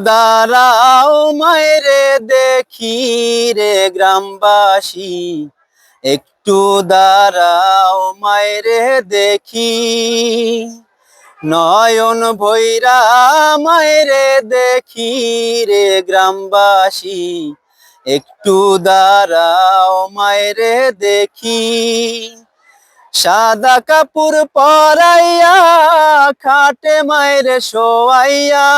দাঁড়াও মায়েরে দেখি রে গ্রামবাসী, একটু দাঁড়াও মায়েরে দেখি। নয়ন ভৈরা মায়েরে দেখি রে গ্রামবাসী, একটু দাঁড়াও মায়েরে দেখি। সাদা কাপড় পরাইয়া খাটে মায়েরে শোয়াইয়া,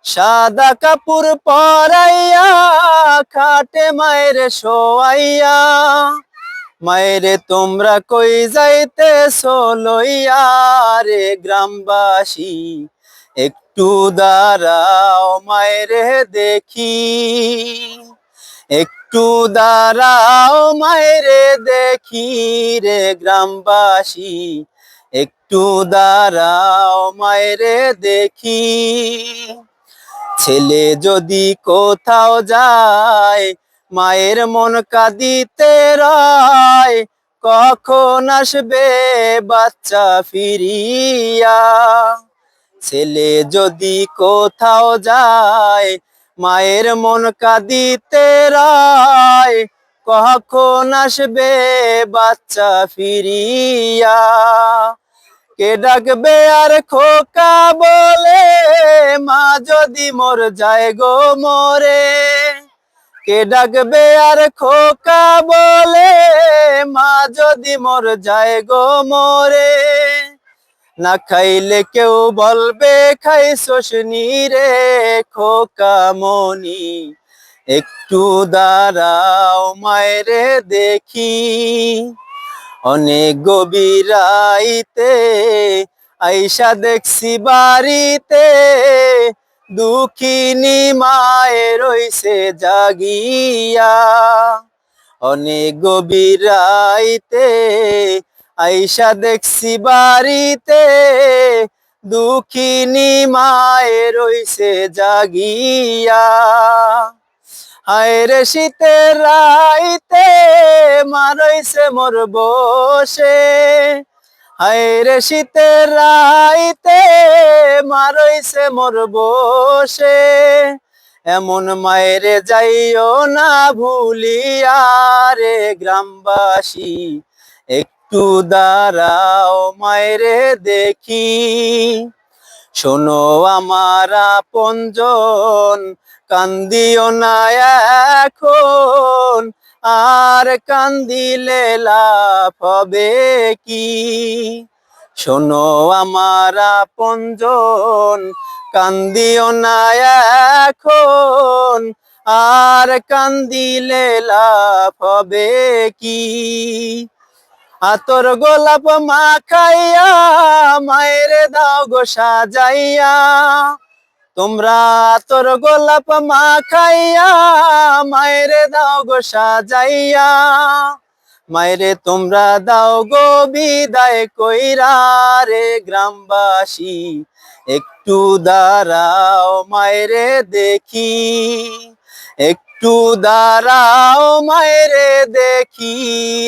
সাদা কাপড় পরাইয়া খাটে মায়েরে শোয়াইয়া। মায়েরে তোমরা কই যাইতেছো লইয়া রে গ্রামবাসী, একটু দাঁড়াও মায়েরে দেখি। একটু দাঁড়াও মায়েরে দেখি রে গ্রামবাসী, একটু দাঁড়াও মায়েরে দেখি। ছেলে যদি কোথাও যায় মায়ের মন কাঁদিতে রয়, কখন আসবে বাচ্চা ফিরিয়া। ছেলে যদি কোথাও যায় মায়ের মন কাঁদিতে রয়, কখন আসবে বাচ্চা ফিরিয়া। কে ডাকবে আর খোকা বলে মা যদি মোর যায় গো মোরে। কে ডাকবে আর খোকা বলে মা যদি মোর যায় গো মোরে। না খাইলে কেউ বলবে খাইছস নি রে খোকা মনি, একটু দাঁড়াও মায়েরে দেখি। অনেক গভীর রাইতে আইসা দেখছি বাড়িতে, দুঃখিনী মায়ে রইছে জাগিয়া। অনেক গভীর রাইতে আইসা দেখছি বাড়িতে, দুঃখিনী মায়ে রইছে জাগিয়া। হায়রে শীতের রাইতে মা রইছে মোর বসে, হায়রে শীতের রাইতে মা রইছে মোর বসে। এমন মায়েরে যাইও না ভুলিয়া রে গ্রামবাসী, একটু দাঁড়াও মায়েরে দেখি। শোনো আমার আপনজন, কান্দিও না এখন, আর কান্দিলে লাভ হবে কি। শোনো আমার আপনজন, কান্দিও না এখন, আর কান্দিলে লাভ হবে কি। আতর গোলাপ মাখাইয়া মায়েরে দাও গো সাজাইয়া। তোমরা আতর গোলাপ মাখাইয়া মায়েরে দাও গো সাজাইয়া। মায়েরে তোমরা দাও গো বিদায় কইরা রে গ্রামবাসী, একটু দাঁড়াও মায়েরে দেখি। একটু দাঁড়াও মায়েরে দেখি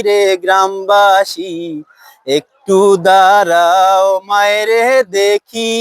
রে গ্রামবাসী, একটু দাঁড়াও মায়েরে দেখি।